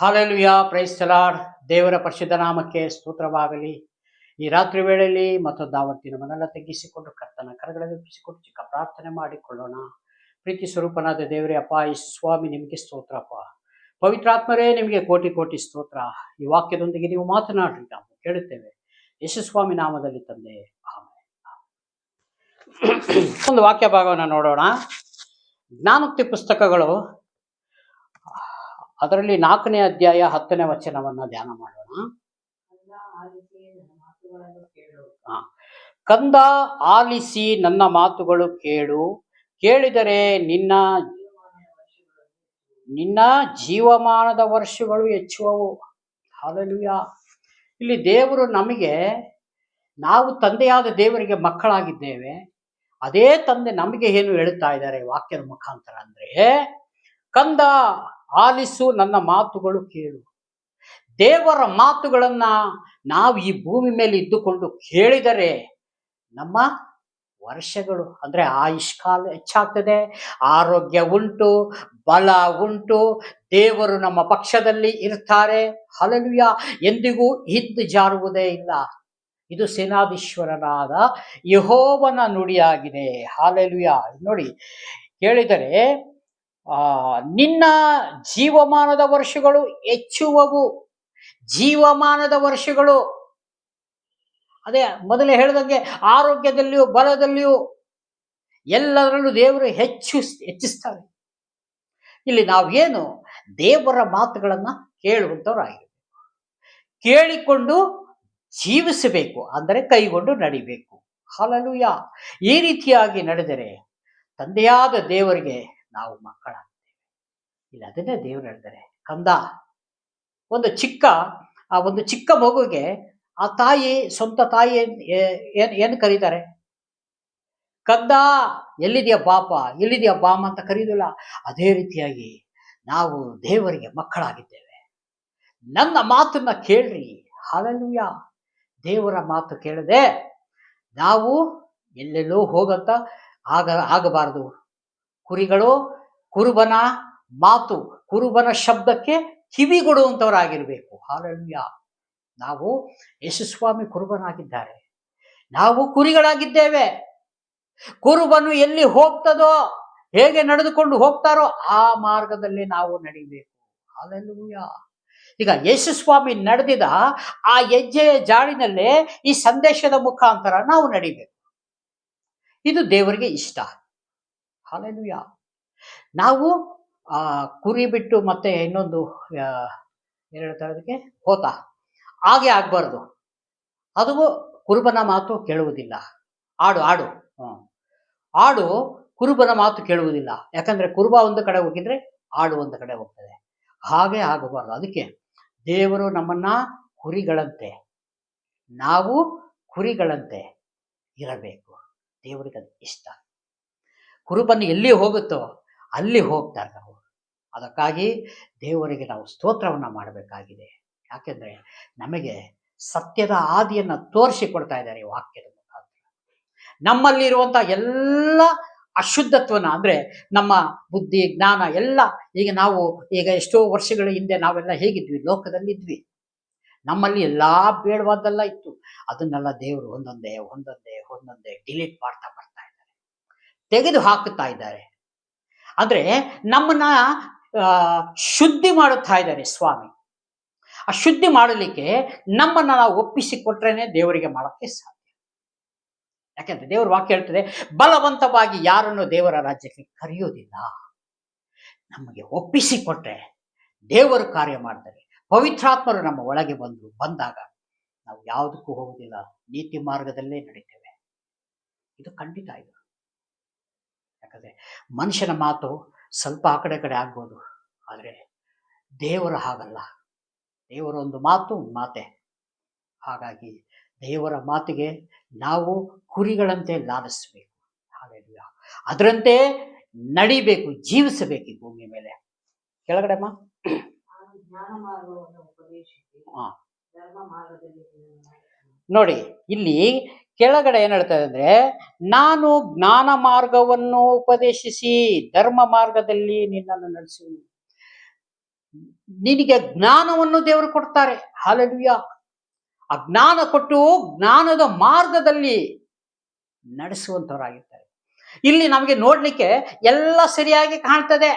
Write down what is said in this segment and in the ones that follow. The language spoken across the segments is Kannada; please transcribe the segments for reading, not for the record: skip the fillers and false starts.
Hallelujah, price the lord. ದೇವರ ಪರಿಶುದ್ಧ ನಾಮಕ್ಕೆ ಸ್ತೋತ್ರವಾಗಲಿ. ಈ ರಾತ್ರಿ ವೇಳೆಯಲ್ಲಿ ಮತ್ತೊಂದು ಆವರ್ತಿ ನಮ್ಮನ್ನೆಲ್ಲ ತಗ್ಗಿಸಿಕೊಂಡು ಕರ್ತನ ಕರಗಳಲ್ಲಿ ಒಪ್ಪಿಸಿಕೊಂಡು ಚಿಕ್ಕ ಪ್ರಾರ್ಥನೆ ಮಾಡಿಕೊಳ್ಳೋಣ. ಪ್ರೀತಿ ಸ್ವರೂಪನಾದ ದೇವರೇ, ಅಪ್ಪ ಯೇಸು ಸ್ವಾಮಿ, ನಿಮಗೆ ಸ್ತೋತ್ರಪ್ಪ. ಪವಿತ್ರಾತ್ಮರೇ, ನಿಮಗೆ ಕೋಟಿ ಕೋಟಿ ಸ್ತೋತ್ರ. ಈ ವಾಕ್ಯದೊಂದಿಗೆ ನೀವು ಮಾತನಾಡ್ರಿ, ನಾವು ಕೇಳುತ್ತೇವೆ. ಯೇಸು ಸ್ವಾಮಿ ನಾಮದಲ್ಲಿ ತಂದೆ, ಆಮೆನ್. ಒಂದು ವಾಕ್ಯ ಭಾಗವನ್ನು ನೋಡೋಣ. ಜ್ಞಾನೋಕ್ತಿ ಪುಸ್ತಕಗಳು, ಅದರಲ್ಲಿ 4ನೇ ಅಧ್ಯಾಯ 10ನೇ ವಚನವನ್ನ ಧ್ಯಾನ ಮಾಡೋಣ. ಕಂದ, ಆಲಿಸಿ ನನ್ನ ಮಾತುಗಳು ಕೇಳು, ಕೇಳಿದರೆ ನಿನ್ನ ಜೀವಮಾನದ ವರ್ಷಗಳು ಹೆಚ್ಚುವವು. ಹಲ್ಲೆಲೂಯಾ. ಇಲ್ಲಿ ದೇವರು ನಮಗೆ, ನಾವು ತಂದೆಯಾದ ದೇವರಿಗೆ ಮಕ್ಕಳಾಗಿದ್ದೇವೆ. ಅದೇ ತಂದೆ ನಮಗೆ ಏನು ಹೇಳುತ್ತಾ ಇದ್ದಾರೆ ವಾಕ್ಯದ ಮುಖಾಂತರ ಅಂದ್ರೆ, ಕಂದ, ಆಲಿಸು ನನ್ನ ಮಾತುಗಳು ಕೇಳು. ದೇವರ ಮಾತುಗಳನ್ನ ನಾವು ಈ ಭೂಮಿ ಮೇಲೆ ಇದ್ದುಕೊಂಡು ಕೇಳಿದರೆ ನಮ್ಮ ವರ್ಷಗಳು ಅಂದ್ರೆ ಆಯುಷ್ಕಾಲ ಹೆಚ್ಚಾಗ್ತದೆ, ಆರೋಗ್ಯ ಉಂಟು, ಬಲ ಉಂಟು, ದೇವರು ನಮ್ಮ ಪಕ್ಷದಲ್ಲಿ ಇರ್ತಾರೆ. ಹಲ್ಲೆಲೂಯಾ. ಎಂದಿಗೂ ಹಿಂದೆ ಜಾರುವುದೇ ಇಲ್ಲ. ಇದು ಸೇನಾಧೀಶ್ವರನಾದ ಯೆಹೋವನ ನುಡಿಯಾಗಿದೆ. ಹಲ್ಲೆಲೂಯಾ. ನೋಡಿ, ಕೇಳಿದರೆ ನಿನ್ನ ಜೀವಮಾನದ ವರ್ಷಗಳು ಹೆಚ್ಚುವವು. ಜೀವಮಾನದ ವರ್ಷಗಳು, ಅದೇ ಮೊದಲೇ ಹೇಳಿದಂಗೆ ಆರೋಗ್ಯದಲ್ಲಿಯೂ ಬಲದಲ್ಲಿಯೂ ಎಲ್ಲದರಲ್ಲೂ ದೇವರು ಹೆಚ್ಚಿಸ್ತಾರೆ. ಇಲ್ಲಿ ನಾವೇನು ದೇವರ ಮಾತುಗಳನ್ನ ಕೇಳುವಂಥವ್ರಾಗಿರ್ಬೇಕು, ಕೇಳಿಕೊಂಡು ಜೀವಿಸಬೇಕು, ಅಂದರೆ ಕೈಗೊಂಡು ನಡಿಬೇಕು. ಹಲ್ಲೆಲೂಯಾ. ಈ ರೀತಿಯಾಗಿ ನಡೆದರೆ ತಂದೆಯಾದ ದೇವರಿಗೆ ನಾವು ಮಕ್ಕಳಾಗ್ತೇವೆ. ಇಲ್ಲಿ ಅದನ್ನೇ ದೇವರು ಹೇಳ್ತಾರೆ, ಕಂದ. ಒಂದು ಚಿಕ್ಕ ಮಗುಗೆ ಆ ತಾಯಿ, ಸ್ವಂತ ತಾಯಿ ಏನು ಕರೀತಾರೆ? ಕಂದ, ಎಲ್ಲಿದೆಯಾ ಪಾಪ, ಎಲ್ಲಿದೆಯಾ ಬಾಮ ಅಂತ ಕರೀದಿಲ್ಲ. ಅದೇ ರೀತಿಯಾಗಿ ನಾವು ದೇವರಿಗೆ ಮಕ್ಕಳಾಗಿದ್ದೇವೆ. ನನ್ನ ಮಾತನ್ನ ಕೇಳ್ರಿ. ಹಲ್ಲೆಲೂಯಾ. ದೇವರ ಮಾತು ಕೇಳದೆ ನಾವು ಎಲ್ಲೆಲ್ಲೋ ಹೋಗಂತ ಆಗಬಾರದು. ಕುರಿಗಳು ಕುರುಬನ ಮಾತು, ಕುರುಬನ ಶಬ್ದಕ್ಕೆ ಕಿವಿಗೊಡುವಂಥವರಾಗಿರ್ಬೇಕು. ಹಲ್ಲೆಲೂಯಾ. ನಾವು ಯೇಸುಸ್ವಾಮಿ ಕುರುಬನಾಗಿದ್ದಾರೆ, ನಾವು ಕುರಿಗಳಾಗಿದ್ದೇವೆ. ಕುರುಬನು ಎಲ್ಲಿ ಹೋಗ್ತದೋ, ಹೇಗೆ ನಡೆದುಕೊಂಡು ಹೋಗ್ತಾರೋ ಆ ಮಾರ್ಗದಲ್ಲಿ ನಾವು ನಡಿಬೇಕು. ಹಲ್ಲೆಲೂಯಾ. ಈಗ ಯೇಸುಸ್ವಾಮಿ ನಡೆದಿದ ಆ ಹೆಜ್ಜೆಯ ಜಾಡಿನಲ್ಲೇ ಈ ಸಂದೇಶದ ಮುಖಾಂತರ ನಾವು ನಡಿಬೇಕು. ಇದು ದೇವರಿಗೆ ಇಷ್ಟ. ಹಲ್ಲೆಲೂಯಾ. ನಾವು ಕುರಿ ಬಿಟ್ಟು ಮತ್ತೆ ಇನ್ನೊಂದು ಏನು ಹೇಳ್ತಾರೆ ಅದಕ್ಕೆ, ಹೋತ, ಹಾಗೆ ಆಗ್ಬಾರ್ದು. ಅದು ಕುರುಬನ ಮಾತು ಕೇಳುವುದಿಲ್ಲ. ಆಡು ಕುರುಬನ ಮಾತು ಕೇಳುವುದಿಲ್ಲ. ಯಾಕಂದ್ರೆ ಕುರುಬ ಒಂದು ಕಡೆ ಹೋಗಿದ್ರೆ ಆಡು ಒಂದು ಕಡೆ ಹೋಗ್ತದೆ. ಹಾಗೆ ಆಗಬಾರ್ದು. ಅದಕ್ಕೆ ದೇವರು ನಮ್ಮನ್ನ ಕುರಿಗಳಂತೆ, ನಾವು ಕುರಿಗಳಂತೆ ಇರಬೇಕು. ದೇವರಿಗೆ ಅದು ಇಷ್ಟ. ಕುರುಬನ್ನು ಎಲ್ಲಿ ಹೋಗುತ್ತೋ ಅಲ್ಲಿ ಹೋಗ್ತಾರೆ ನಾವು. ಅದಕ್ಕಾಗಿ ದೇವರಿಗೆ ನಾವು ಸ್ತೋತ್ರವನ್ನ ಮಾಡಬೇಕಾಗಿದೆ. ಯಾಕೆಂದ್ರೆ ನಮಗೆ ಸತ್ಯದ ಹಾದಿಯನ್ನ ತೋರಿಸಿಕೊಡ್ತಾ ಇದ್ದಾರೆ ವಾಕ್ಯದ ಮುಖಾಂತರ. ನಮ್ಮಲ್ಲಿರುವಂತಹ ಎಲ್ಲ ಅಶುದ್ಧತ್ವನ, ಅಂದ್ರೆ ನಮ್ಮ ಬುದ್ಧಿ ಜ್ಞಾನ ಎಲ್ಲ, ಈಗ ಎಷ್ಟೋ ವರ್ಷಗಳ ಹಿಂದೆ ನಾವೆಲ್ಲ ಹೇಗಿದ್ವಿ, ಲೋಕದಲ್ಲಿದ್ವಿ. ನಮ್ಮಲ್ಲಿ ಎಲ್ಲಾ ಬೇಡವಾದ್ದೆಲ್ಲ ಇತ್ತು. ಅದನ್ನೆಲ್ಲ ದೇವರು ಒಂದೊಂದೇ ಡಿಲೀಟ್ ಮಾಡ್ತಾ ಬರ್ತಾ ಇದ್ದಾರೆ, ತೆಗೆದು ಹಾಕುತ್ತಾ ಇದ್ದಾರೆ. ಅಂದ್ರೆ ನಮ್ಮನ್ನ ಶುದ್ಧಿ ಮಾಡುತ್ತಾ ಇದ್ದಾರೆ ಸ್ವಾಮಿ. ಆ ಶುದ್ಧಿ ಮಾಡಲಿಕ್ಕೆ ನಮ್ಮನ್ನ ನಾವು ಒಪ್ಪಿಸಿಕೊಟ್ರೇನೆ ದೇವರಿಗೆ ಮಾಡಕ್ಕೆ ಸಾಧ್ಯ. ಯಾಕೆಂದ್ರೆ ದೇವರ ವಾಕ್ಯ ಹೇಳ್ತದೆ, ಬಲವಂತವಾಗಿ ಯಾರನ್ನು ದೇವರ ರಾಜ್ಯಕ್ಕೆ ಕರೆಯೋದಿಲ್ಲ. ನಮಗೆ ಒಪ್ಪಿಸಿಕೊಟ್ರೆ ದೇವರು ಕಾರ್ಯ ಮಾಡ್ತಾರೆ. ಪವಿತ್ರಾತ್ಮರು ನಮ್ಮ ಒಳಗೆ ಬಂದಾಗ ನಾವು ಯಾವುದಕ್ಕೂ ಹೋಗುವುದಿಲ್ಲ, ನೀತಿ ಮಾರ್ಗದಲ್ಲೇ ನಡೀತೇವೆ. ಇದು ಖಂಡಿತ. ಇದು ಯಾಕಂದ್ರೆ ಮನುಷ್ಯನ ಮಾತು ಸ್ವಲ್ಪ ಆ ಕಡೆ ಆಗ್ಬೋದು, ಆದರೆ ದೇವರ ಹಾಗಲ್ಲ. ದೇವರ ಒಂದು ಮಾತೆ. ಹಾಗಾಗಿ ದೇವರ ಮಾತಿಗೆ ನಾವು ಕುರಿಗಳಂತೆ ಲಾಲಿಸಬೇಕು. ಹಲ್ಲೆಲೂಯಾ. ಅದರಂತೆ ನಡಿಬೇಕು, ಜೀವಿಸಬೇಕು ಈ ಭೂಮಿ ಮೇಲೆ. ಕೆಳಗಡೆ ನೋಡಿ, ಇಲ್ಲಿ ಕೆಳಗಡೆ ಏನ್ ಹೇಳ್ತಾರೆ ಅಂದ್ರೆ, ನಾನು ಜ್ಞಾನ ಮಾರ್ಗವನ್ನು ಉಪದೇಶಿಸಿ ಧರ್ಮ ಮಾರ್ಗದಲ್ಲಿ ನಿನ್ನನ್ನು ನಡೆಸುವೆನು. ನಿನಗೆ ಜ್ಞಾನವನ್ನು ದೇವರು ಕೊಡ್ತಾರೆ. ಹಲ್ಲೆಲೂಯಾ. ಆ ಜ್ಞಾನ ಕೊಟ್ಟು ಜ್ಞಾನದ ಮಾರ್ಗದಲ್ಲಿ ನಡೆಸುವಂತವರಾಗಿರ್ತಾರೆ. ಇಲ್ಲಿ ನಮಗೆ ನೋಡ್ಲಿಕ್ಕೆ ಎಲ್ಲ ಸರಿಯಾಗಿ ಕಾಣ್ತದೆ.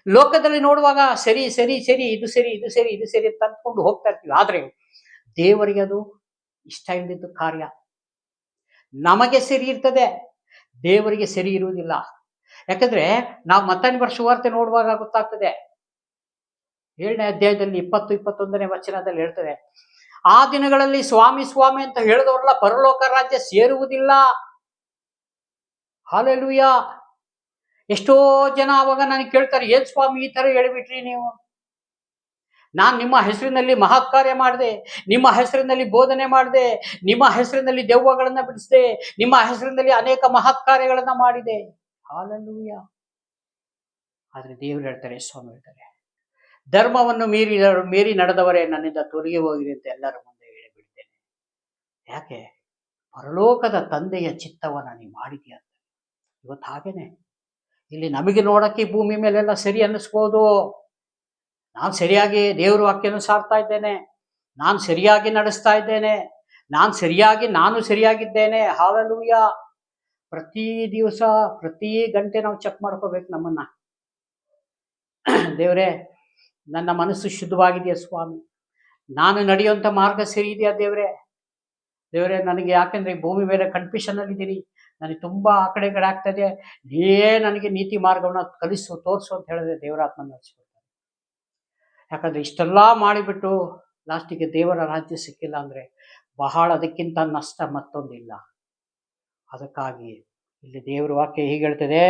ಲೋಕದಲ್ಲಿ ನೋಡುವಾಗ ಸರಿ ಸರಿ ಸರಿ, ಇದು ಸರಿ ಇದು ಸರಿ ಇದು ಸರಿ ಅಂತ ಅಂದ್ಕೊಂಡು ಹೋಗ್ತಾ ಇರ್ತೀವಿ. ಆದ್ರೆ ದೇವರಿಗೆ ಅದು ಇಷ್ಟ ಇಲ್ಲದಿದ್ದು ಕಾರ್ಯ. ನಮಗೆ ಸರಿ ಇರ್ತದೆ, ದೇವರಿಗೆ ಸರಿ ಇರುವುದಿಲ್ಲ. ಯಾಕಂದ್ರೆ ನಾವು ಮತ್ತಾಯನ ಬರೆದ ಸುವಾರ್ತೆ ನೋಡುವಾಗ ಗೊತ್ತಾಗ್ತದೆ. 7ನೇ ಅಧ್ಯಾಯದಲ್ಲಿ 20-21ನೇ ವಚನದಲ್ಲಿ ಹೇಳ್ತದೆ, ಆ ದಿನಗಳಲ್ಲಿ ಸ್ವಾಮಿ ಸ್ವಾಮಿ ಅಂತ ಹೇಳಿದವರೆಲ್ಲ ಪರಲೋಕ ರಾಜ್ಯ ಸೇರುವುದಿಲ್ಲ. ಹಲ್ಲೆಲೂಯಾ. ಎಷ್ಟೋ ಜನ ಅವಾಗ ನನಗೆ ಕೇಳ್ತಾರೆ, ಏನ್ ಸ್ವಾಮಿ ಈ ತರ ಹೇಳಿಬಿಟ್ರಿ ನೀವು? ನಾನು ನಿಮ್ಮ ಹೆಸರಿನಲ್ಲಿ ಮಹತ್ ಕಾರ್ಯ ಮಾಡಿದೆ, ನಿಮ್ಮ ಹೆಸರಿನಲ್ಲಿ ಬೋಧನೆ ಮಾಡಿದೆ, ನಿಮ್ಮ ಹೆಸರಿನಲ್ಲಿ ದೆವ್ವಗಳನ್ನ ಬಿಡಿಸಿದೆ, ನಿಮ್ಮ ಹೆಸರಿನಲ್ಲಿ ಅನೇಕ ಮಹತ್ ಕಾರ್ಯಗಳನ್ನ ಮಾಡಿದೆ. ಹಲ್ಲೆಲೂಯಾ. ಆದ್ರೆ ದೇವರು ಹೇಳ್ತಾರೆ, ಸ್ವಾಮಿ ಹೇಳ್ತಾರೆ, ಧರ್ಮವನ್ನು ಮೀರಿ ನಡೆದವರೇ ನನ್ನಿಂದ ತೊಲಗಿ ಹೋಗಿರಿ ಅಂತ ಎಲ್ಲರ ಮುಂದೆ ಹೇಳಿಬಿಡ್ತೇನೆ. ಯಾಕೆ? ಪರಲೋಕದ ತಂದೆಯ ಚಿತ್ತವನ್ನ ನೀ ಮಾಡಿದ್ಯಾ ಅಂತ. ಇವತ್ತು ಹಾಗೇನೆ ಇಲ್ಲಿ ನಮಗೆ ನೋಡಕ್ಕೆ ಭೂಮಿ ಮೇಲೆಲ್ಲ ಸರಿ ಅನ್ನಿಸ್ಬೋದು. ನಾನು ಸರಿಯಾಗಿ ದೇವ್ರ ವಾಕ್ಯನ ಸಾರ್ತಾ ಇದ್ದೇನೆ, ನಾನು ಸರಿಯಾಗಿ ನಡೆಸ್ತಾ ಇದ್ದೇನೆ, ನಾನು ಸರಿಯಾಗಿದ್ದೇನೆ. ಹಲ್ಲೆಲೂಯಾ. ಪ್ರತಿ ದಿವಸ ಪ್ರತಿ ಗಂಟೆ ನಾವು ಚೆಕ್ ಮಾಡ್ಕೋಬೇಕು ನಮ್ಮನ್ನ. ದೇವರೇ, ನನ್ನ ಮನಸ್ಸು ಶುದ್ಧವಾಗಿದೆಯಾ ಸ್ವಾಮಿ? ನಾನು ನಡೆಯುವಂಥ ಮಾರ್ಗ ಸರಿ ಇದೆಯಾ ದೇವರೇ? ದೇವರೇ, ನನಗೆ ಯಾಕೆಂದ್ರೆ ಭೂಮಿ ಮೇಲೆ ಕನ್ಫ್ಯೂಷನ್ ಆಗಿದ್ದೀನಿ, ನನಗೆ ತುಂಬಾ ಆ ಕಡೆ ಆಗ್ತದೆ, ನೀವೇ ನನಗೆ ನೀತಿ ಮಾರ್ಗವನ್ನು ತೋರಿಸು ಅಂತ ಹೇಳಿದ್ರೆ ದೇವರಾತ್ಮ ನಡೆಸಿಕೊಡ್ತಾರೆ. ಯಾಕಂದ್ರೆ ಇಷ್ಟೆಲ್ಲ ಮಾಡಿಬಿಟ್ಟು ಲಾಸ್ಟಿಗೆ ದೇವರ ರಾಜ್ಯ ಸಿಕ್ಕಿಲ್ಲ ಅಂದ್ರೆ ಬಹಳ ಅದಕ್ಕಿಂತ ನಷ್ಟ ಮತ್ತೊಂದಿಲ್ಲ. ಅದಕ್ಕಾಗಿ ಇಲ್ಲಿ ದೇವರ ವಾಕ್ಯ ಹೀಗೆ ಹೇಳ್ತದೆ,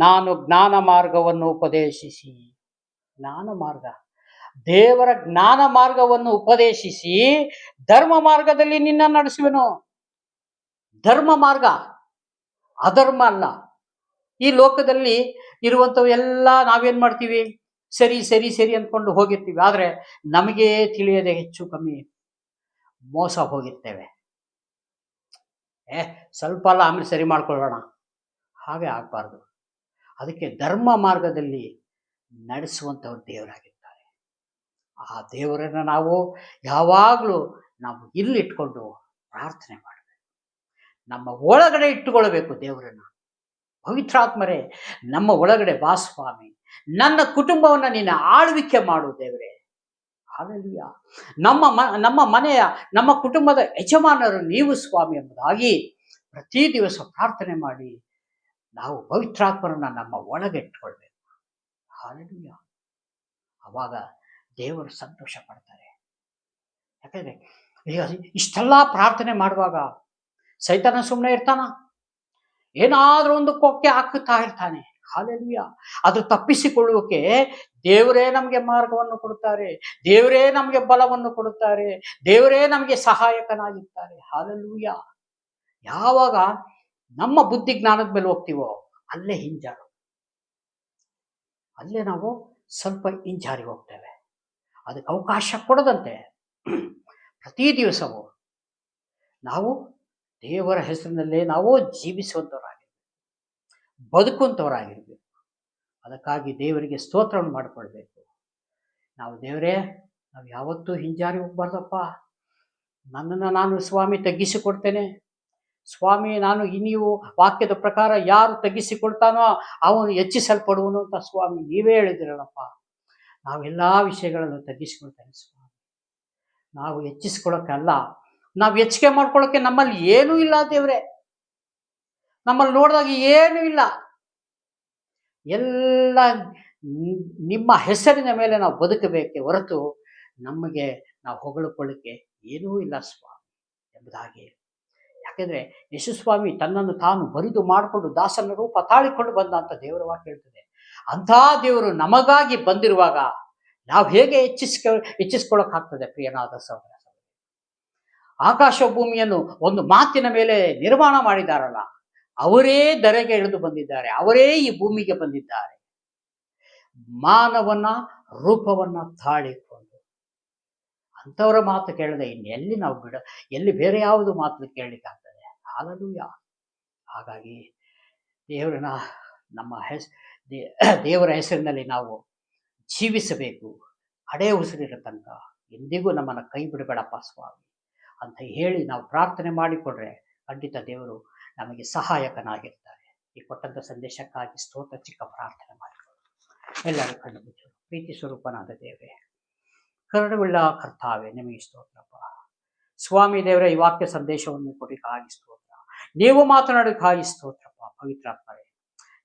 ನಾನು ಜ್ಞಾನ ಮಾರ್ಗವನ್ನು ಉಪದೇಶಿಸಿ. ಜ್ಞಾನ ಮಾರ್ಗ, ದೇವರ ಜ್ಞಾನ ಮಾರ್ಗವನ್ನು ಉಪದೇಶಿಸಿ ಧರ್ಮ ಮಾರ್ಗದಲ್ಲಿ ನಿನ್ನ ನಡೆಸುವೆನು. ಧರ್ಮ ಮಾರ್ಗ, ಅಧರ್ಮ ಅಲ್ಲ. ಈ ಲೋಕದಲ್ಲಿ ಇರುವಂಥವು ಎಲ್ಲ ನಾವೇನ್ ಮಾಡ್ತೀವಿ? ಸರಿ ಸರಿ ಸರಿ ಅಂದ್ಕೊಂಡು ಹೋಗಿರ್ತೀವಿ. ಆದ್ರೆ ನಮಗೆ ತಿಳಿಯದೆ ಹೆಚ್ಚು ಕಮ್ಮಿ ಮೋಸ ಹೋಗಿರ್ತೇವೆ. ಸ್ವಲ್ಪ ಅಲ್ಲ, ಆಮೇಲೆ ಸರಿ ಮಾಡ್ಕೊಳ್ಳೋಣ, ಹಾಗೆ ಆಗ್ಬಾರ್ದು. ಅದಕ್ಕೆ ಧರ್ಮ ಮಾರ್ಗದಲ್ಲಿ ನಡೆಸುವಂಥವ್ರು ದೇವರಾಗಿರ್ತಾರೆ. ಆ ದೇವರನ್ನ ನಾವು ಯಾವಾಗಲೂ ನಾವು ಇಲ್ಲಿಟ್ಕೊಂಡು ಪ್ರಾರ್ಥನೆ ಮಾಡಬೇಕು. ನಮ್ಮ ಒಳಗಡೆ ಇಟ್ಟುಕೊಳ್ಬೇಕು ದೇವರನ್ನ. ಪವಿತ್ರಾತ್ಮರೇ, ನಮ್ಮ ಒಳಗಡೆ ಬಾ ಸ್ವಾಮಿ, ನನ್ನ ಕುಟುಂಬವನ್ನ ನೀನು ಆಳ್ವಿಕೆ ಮಾಡು ದೇವರೇ. ಹಲ್ಲೆಲೂಯಾ. ನಮ್ಮ ಮನೆಯ, ನಮ್ಮ ಕುಟುಂಬದ ಯಜಮಾನರು ನೀವು ಸ್ವಾಮಿ ಎಂಬುದಾಗಿ ಪ್ರತಿ ದಿವಸ ಪ್ರಾರ್ಥನೆ ಮಾಡಿ ನಾವು ಪವಿತ್ರಾತ್ಮರನ್ನ ನಮ್ಮ ಒಳಗೆ ಇಟ್ಕೊಳ್ಬೇಕು. ಹಲ್ಲೆಲೂಯಾ. ಅವಾಗ ದೇವರು ಸಂತೋಷ ಪಡ್ತಾರೆ. ಯಾಕಂದ್ರೆ ಈಗ ಇಷ್ಟೆಲ್ಲ ಪ್ರಾರ್ಥನೆ ಮಾಡುವಾಗ ಸೈತಾನ ಸುಮ್ಮನೆ ಇರ್ತಾನ? ಏನಾದ್ರೂ ಒಂದು ಕೊಕ್ಕೆ ಹಾಕುತ್ತಾ ಇರ್ತಾನೆ. ಹಲ್ಲೆಲೂಯಾ. ಅದು ತಪ್ಪಿಸಿಕೊಳ್ಳುವಕ್ಕೆ ದೇವರೇ ನಮಗೆ ಮಾರ್ಗವನ್ನು ಕೊಡುತ್ತಾರೆ, ದೇವರೇ ನಮಗೆ ಬಲವನ್ನು ಕೊಡುತ್ತಾರೆ, ದೇವರೇ ನಮಗೆ ಸಹಾಯಕನಾಗಿರ್ತಾರೆ. ಹಲ್ಲೆಲೂಯಾ. ಯಾವಾಗ ನಮ್ಮ ಬುದ್ಧಿ ಜ್ಞಾನದ ಮೇಲೆ ಹೋಗ್ತೀವೋ ಅಲ್ಲೇ ಹಿಂಜಾರು, ಅಲ್ಲೇ ನಾವು ಸ್ವಲ್ಪ ಹಿಂಜಾರಿ ಹೋಗ್ತೇವೆ. ಅದಕ್ಕೆ ಅವಕಾಶ ಕೊಡದಂತೆ ಪ್ರತಿ ದಿವಸವೂ ನಾವು ದೇವರ ಹೆಸರಿನಲ್ಲೇ ನಾವು ಜೀವಿಸುವಂಥವರಾಗಿರ್ಬೇಕು, ಬದುಕುವಂಥವರಾಗಿರ್ಬೇಕು. ಅದಕ್ಕಾಗಿ ದೇವರಿಗೆ ಸ್ತೋತ್ರವನ್ನು ಮಾಡಿಕೊಳ್ಬೇಕು. ನಾವು ದೇವರೇ, ನಾವು ಯಾವತ್ತೂ ಹಿಂಜಾರಿ ಹೋಗ್ಬಾರ್ದಪ್ಪ. ನನ್ನನ್ನು ನಾನು ಸ್ವಾಮಿ ತಗ್ಗಿಸಿಕೊಡ್ತೇನೆ ಸ್ವಾಮಿ. ನೀವು ವಾಕ್ಯದ ಪ್ರಕಾರ ಯಾರು ತಗ್ಗಿಸಿಕೊಳ್ತಾನೋ ಅವನು ಹೆಚ್ಚಿಸಲ್ಪಡುವನು ಅಂತ ಸ್ವಾಮಿ ನೀವೇ ಹೇಳಿದಿರಲ್ಲಪ್ಪ. ನಾವೆಲ್ಲ ವಿಷಯಗಳನ್ನು ತಗ್ಗಿಸಿಕೊಳ್ತೇನೆ ಸ್ವಾಮಿ. ನಾವು ಹೆಚ್ಚಿಸ್ಕೊಳ್ಳೋಕ್ಕಲ್ಲ, ನಾವು ಹೆಚ್ಚಿಗೆ ಮಾಡ್ಕೊಳ್ಳೋಕೆ ನಮ್ಮಲ್ಲಿ ಏನೂ ಇಲ್ಲ ದೇವ್ರೆ. ನಮ್ಮಲ್ಲಿ ನೋಡಿದಾಗ ಏನೂ ಇಲ್ಲ, ಎಲ್ಲ ನಿಮ್ಮ ಹೆಸರಿನ ಮೇಲೆ ನಾವು ಬದುಕಬೇಕೆ ಹೊರತು ನಮಗೆ ನಾವು ಹೊಗಳಿಕೊಳ್ಳಿಕ್ಕೆ ಏನೂ ಇಲ್ಲ ಸ್ವಾಮಿ ಎಂಬುದಾಗಿ. ಯಾಕೆಂದ್ರೆ ಯೇಸುಸ್ವಾಮಿ ತನ್ನನ್ನು ತಾನು ಬರಿದು ಮಾಡಿಕೊಂಡು ದಾಸನ ರೂಪ ತಾಳಿಕೊಂಡು ಬಂದ ಅಂತ ದೇವರ ವಾಕ್ಯ ಹೇಳ್ತದೆ. ಅಂಥ ದೇವರು ನಮಗಾಗಿ ಬಂದಿರುವಾಗ ನಾವು ಹೇಗೆ ಹೆಚ್ಚಿಸ್ಕೊಳ್ಳೋಕ್ಕಾಗ್ತದೆ? ಪ್ರಿಯನಾದ ಸಹೋದರ, ಆಕಾಶ ಭೂಮಿಯನ್ನು ಒಂದು ಮಾತಿನ ಮೇಲೆ ನಿರ್ಮಾಣ ಮಾಡಿದಾರಲ್ಲ, ಅವರೇ ಧರೆಗೆ ಇಳಿದು ಬಂದಿದ್ದಾರೆ, ಅವರೇ ಈ ಭೂಮಿಗೆ ಬಂದಿದ್ದಾರೆ. ಮಾನವನ ರೂಪವನ್ನ ತಾಳಿಕೊಂಡು ಅಂಥವರ ಮಾತು ಕೇಳದೆ ಇನ್ನೆಲ್ಲಿ ನಾವು ಎಲ್ಲಿ ಬೇರೆ ಯಾವುದು ಮಾತು ಕೇಳಲಿಕ್ಕಾಗ್ತದೆ? ಹಲ್ಲೆಲೂಯಾ. ಹಾಗಾಗಿ ದೇವರ ಹೆಸರಿನಲ್ಲಿ ನಾವು ಜೀವಿಸಬೇಕು. ಅಡೇ ಉಸಿರಿರೋ ತನಕ ಎಂದಿಗೂ ನಮ್ಮನ್ನು ಕೈ ಬಿಡಬೇಡಪ್ಪ ಸ್ವಾಮಿ ಅಂತ ಹೇಳಿ ನಾವು ಪ್ರಾರ್ಥನೆ ಮಾಡಿಕೊಂಡ್ರೆ ಖಂಡಿತ ದೇವರು ನಮಗೆ ಸಹಾಯಕನಾಗಿರ್ತಾರೆ. ಈ ಕೊಟ್ಟಂಥ ಸಂದೇಶಕ್ಕಾಗಿ ಸ್ತೋತ್ರ. ಚಿಕ್ಕ ಪ್ರಾರ್ಥನೆ ಮಾಡಿಕೊಳ್ಳಿ. ಎಲ್ಲರೂ ಕಣ್ಣು ಮುಚ್ಚೋಣ. ಪ್ರೀತಿ ಸ್ವರೂಪನಾದ ದೇವರೇ, ಕರುಣೆಯುಳ್ಳ ಕರ್ತಾವೆ, ನಿಮಗೆ ಸ್ತೋತ್ರಪ್ಪ. ಸ್ವಾಮಿ ದೇವರೇ, ಈ ವಾಕ್ಯ ಸಂದೇಶವನ್ನು ಕೊಡಲಿಕ್ಕಾಗಿ ಸ್ತೋತ್ರ. ನೀವು ಮಾತನಾಡೋಕ್ಕಾಗಿ ಸ್ತೋತ್ರಪ್ಪ. ಪವಿತ್ರಾತ್ಮರೇ,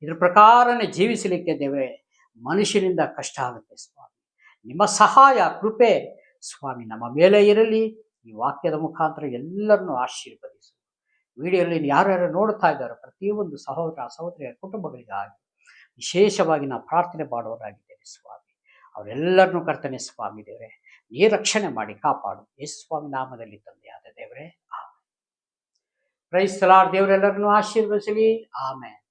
ಇದ್ರ ಪ್ರಕಾರನೇ ಜೀವಿಸಲಿಕ್ಕೆ ದೇವರೇ ಮನುಷ್ಯನಿಂದ ಕಷ್ಟ ಆಗುತ್ತೆ ಸ್ವಾಮಿ. ನಿಮ್ಮ ಸಹಾಯ ಕೃಪೆ ಸ್ವಾಮಿ ನಮ್ಮ ಮೇಲೆ ಇರಲಿ. ಈ ವಾಕ್ಯದ ಮುಖಾಂತರ ಎಲ್ಲರನ್ನೂ ಆಶೀರ್ವದಿಸು. ವಿಡಿಯೋದಲ್ಲಿ ಯಾರ್ಯಾರು ನೋಡ್ತಾ ಇದ್ದಾರೋ ಪ್ರತಿಯೊಂದು ಸಹೋದರ ಸಹೋದರಿಯ ಕುಟುಂಬಗಳಿಗಾಗಿ ವಿಶೇಷವಾಗಿ ನಾವು ಪ್ರಾರ್ಥನೆ ಮಾಡೋರಾಗಿದ್ದೇವೆ ಸ್ವಾಮಿ. ಅವರೆಲ್ಲರನ್ನೂ ಕರ್ತನೆ ಸ್ವಾಮಿ ದೇವರೇ, ನೀ ರಕ್ಷಣೆ ಮಾಡಿ ಕಾಪಾಡು. ಯೇಸು ಸ್ವಾಮಿ ನಾಮದಲ್ಲಿ ತಂದೆಯಾದ ದೇವರೇ, ಆಮೆನ್. Praise the lord. ದೇವರೆಲ್ಲರನ್ನೂ ಆಶೀರ್ವದಿಸಲಿ. ಆಮೆನ್.